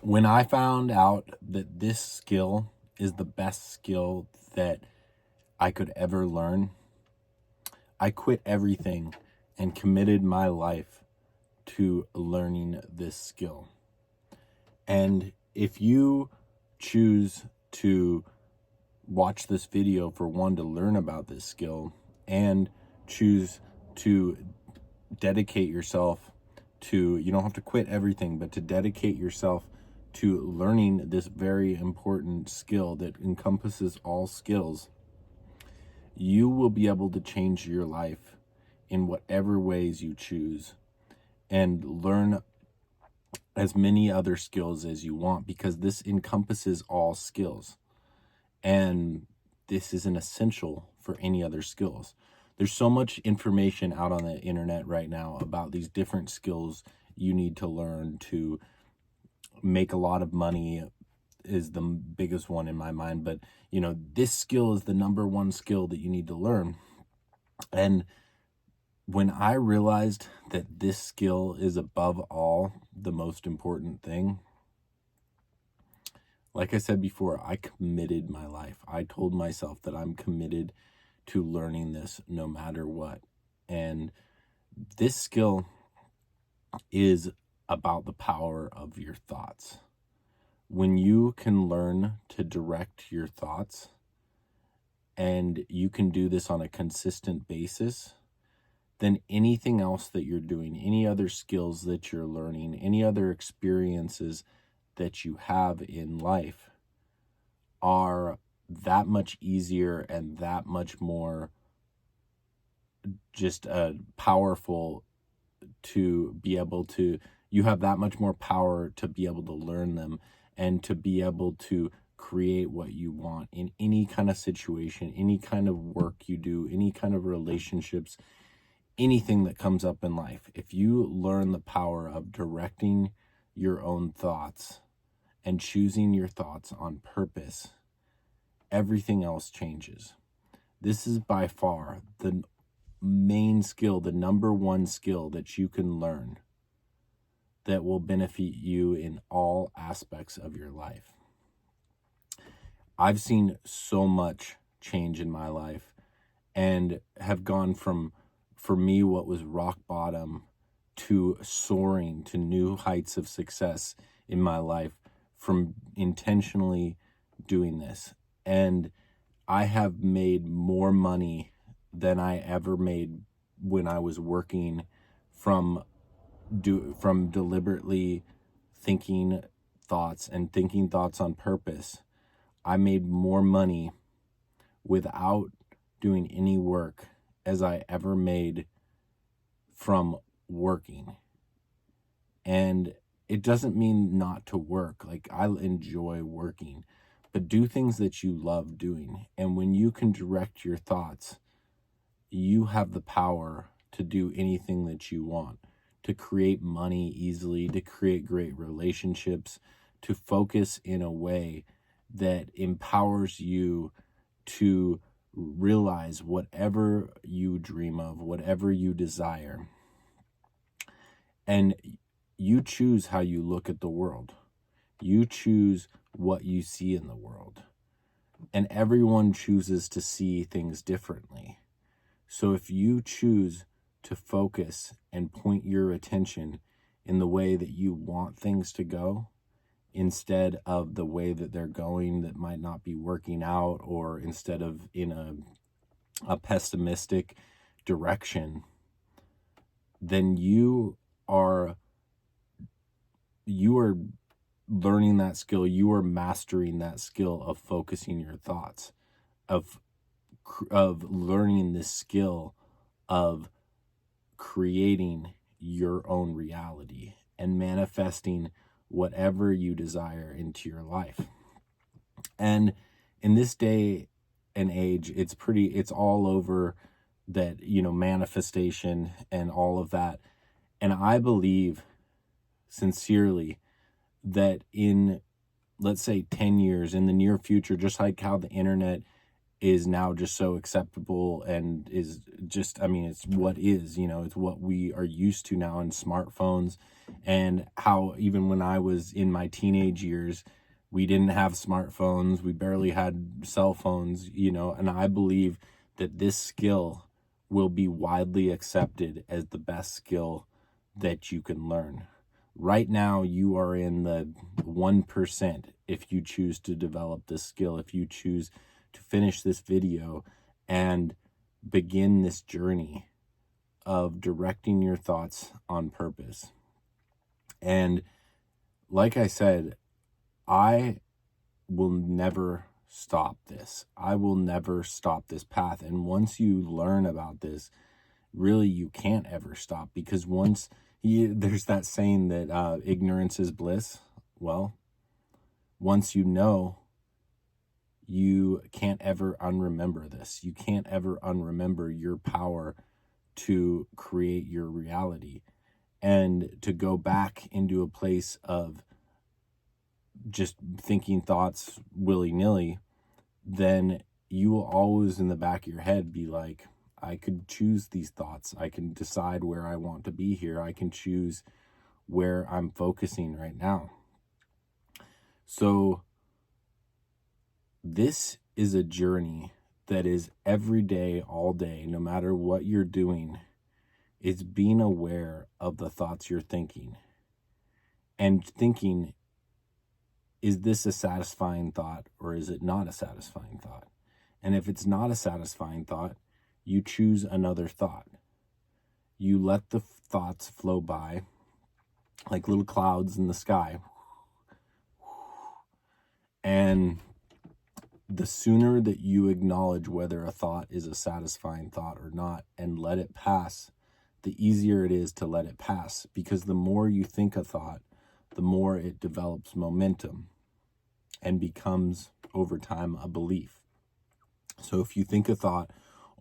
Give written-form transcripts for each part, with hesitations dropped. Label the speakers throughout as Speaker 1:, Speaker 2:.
Speaker 1: When I found out that this skill is the best skill that I could ever learn, I quit everything and committed my life to learning this skill. And if you choose to watch this video for one, to learn about this skill, and choose to dedicate yourself to, you don't have to quit everything, but to dedicate yourself to learning this very important skill that encompasses all skills, you will be able to change your life in whatever ways you choose and learn as many other skills as you want, because this encompasses all skills. And this is an essential for any other skills. There's so much information out on the internet right now about these different skills you need to learn to make a lot of money, is the biggest one in my mind. But, this skill is the number one skill that you need to learn. And when I realized that this skill is above all the most important thing, like I said before, I committed my life. I told myself that I'm committed to learning this no matter what. And this skill is about the power of your thoughts. When you can learn to direct your thoughts, and you can do this on a consistent basis, then anything else that you're doing, any other skills that you're learning, any other experiences that you have in life are that much easier and that much more just powerful to be able to, you have that much more power to be able to learn them and to be able to create what you want in any kind of situation, any kind of work you do, any kind of relationships, anything that comes up in life. If you learn the power of directing your own thoughts and choosing your thoughts on purpose, everything else changes. This is by far the main skill, the number one skill that you can learn that will benefit you in all aspects of your life. I've seen so much change in my life and have gone from, for me, what was rock bottom to soaring to new heights of success in my life from intentionally doing this. And I have made more money than I ever made when I was working from deliberately thinking thoughts and thinking thoughts on purpose. I made more money without doing any work as I ever made from working. And it doesn't mean not to work. Like, I enjoy working, but do things that you love doing. And when you can direct your thoughts, you have the power to do anything that you want, to create money easily, to create great relationships, to focus in a way that empowers you to realize whatever you dream of, whatever you desire. And you choose how you look at the world. You choose what you see in the world. And everyone chooses to see things differently. So if you choose to focus and point your attention in the way that you want things to go, instead of the way that they're going that might not be working out, or instead of in a pessimistic direction, then you are learning that skill. You are mastering that skill of focusing your thoughts, of learning this skill of creating your own reality and manifesting whatever you desire into your life. And in this day and age, it's all over that, manifestation and all of that. And I believe sincerely that in, let's say, 10 years, in the near future, just like how the internet is now just so acceptable and is just, I mean, it's what is, it's what we are used to now in smartphones. And how even when I was in my teenage years, we didn't have smartphones, we barely had cell phones, and I believe that this skill will be widely accepted as the best skill that you can learn. Right now, you are in the 1% if you choose to develop this skill, if you choose to finish this video and begin this journey of directing your thoughts on purpose. And like I said, I will never stop this. I will never stop this path. And once you learn about this, really you can't ever stop, because there's that saying that ignorance is bliss. Well, once you know, you can't ever unremember this. You can't ever unremember your power to create your reality, and to go back into a place of just thinking thoughts willy-nilly. Then you will always in the back of your head be like, I could choose these thoughts. I can decide where I want to be here. I can choose where I'm focusing right now. So this is a journey that is every day, all day, no matter what you're doing. It's being aware of the thoughts you're thinking and thinking, is this a satisfying thought or is it not a satisfying thought? And if it's not a satisfying thought, you choose another thought. You let the thoughts flow by like little clouds in the sky. And the sooner that you acknowledge whether a thought is a satisfying thought or not and let it pass, the easier it is to let it pass, because the more you think a thought, the more it develops momentum and becomes over time a belief. So if you think a thought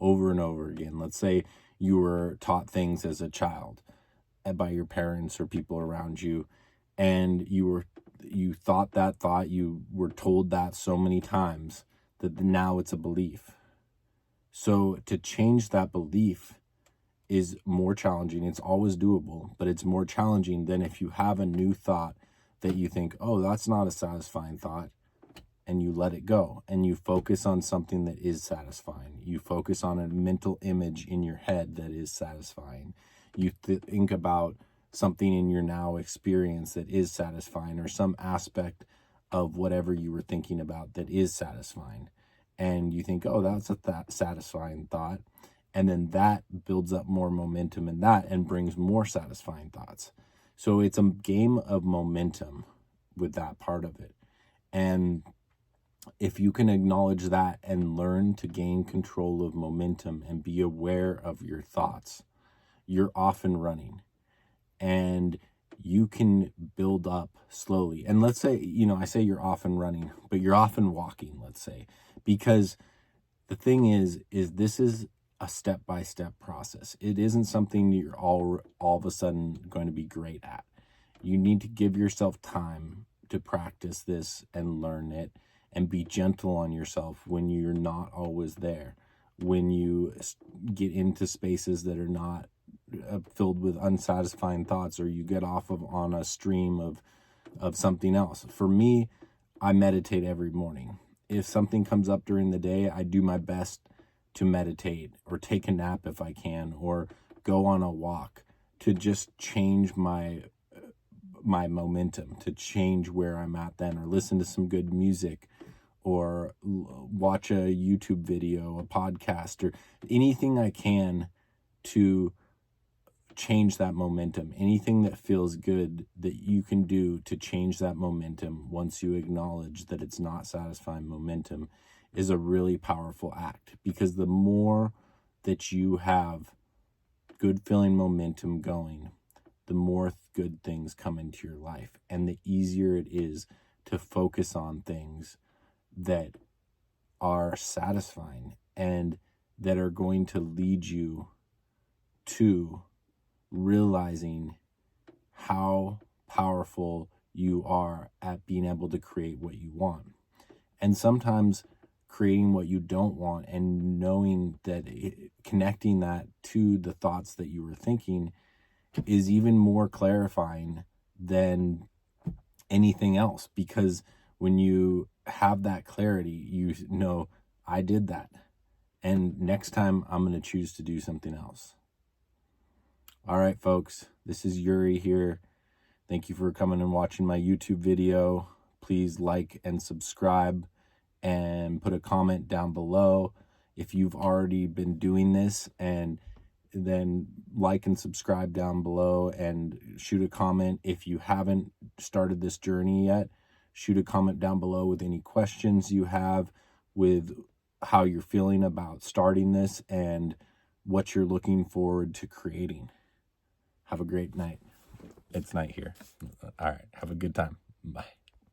Speaker 1: over and over again, let's say you were taught things as a child by your parents or people around you, and you thought that thought, you were told that so many times that now it's a belief. So to change that belief is more challenging. It's always doable, but it's more challenging than if you have a new thought that you think, oh, that's not a satisfying thought, and you let it go and you focus on something that is satisfying. You focus on a mental image in your head that is satisfying. You think about something in your now experience that is satisfying, or some aspect of whatever you were thinking about that is satisfying. And you think, oh, that's a satisfying thought. And then that builds up more momentum in that and brings more satisfying thoughts. So it's a game of momentum with that part of it. And if you can acknowledge that and learn to gain control of momentum and be aware of your thoughts, you're off and running. And you can build up slowly. And let's say, I say you're off and running, but you're off and walking, let's say, because the thing is this is a step-by-step process. It isn't something you're all of a sudden going to be great at. You need to give yourself time to practice this and learn it, and be gentle on yourself when you're not always there, when you get into spaces that are not filled with unsatisfying thoughts, or you get off on a stream of something else. For me, I meditate every morning. If something comes up during the day, I do my best to meditate or take a nap if I can, or go on a walk to just change my momentum, to change where I'm at then, or listen to some good music, or watch a YouTube video, a podcast, or anything I can to change that momentum. Anything that feels good that you can do to change that momentum once you acknowledge that it's not satisfying momentum is a really powerful act, because the more that you have good feeling momentum going, the more good things come into your life, and the easier it is to focus on things that are satisfying and that are going to lead you to realizing how powerful you are at being able to create what you want. And sometimes creating what you don't want, and knowing that connecting that to the thoughts that you were thinking is even more clarifying than anything else, because when you have that clarity, you know, I did that, and next time I'm going to choose to do something else. All right, folks, this is Yuri here. Thank you for coming and watching my YouTube video. Please like and subscribe and put a comment down below if you've already been doing this, and then like and subscribe down below and shoot a comment. If you haven't started this journey yet, shoot a comment down below with any questions you have, with how you're feeling about starting this and what you're looking forward to creating. Have a great night. It's night here. All right. Have a good time. Bye.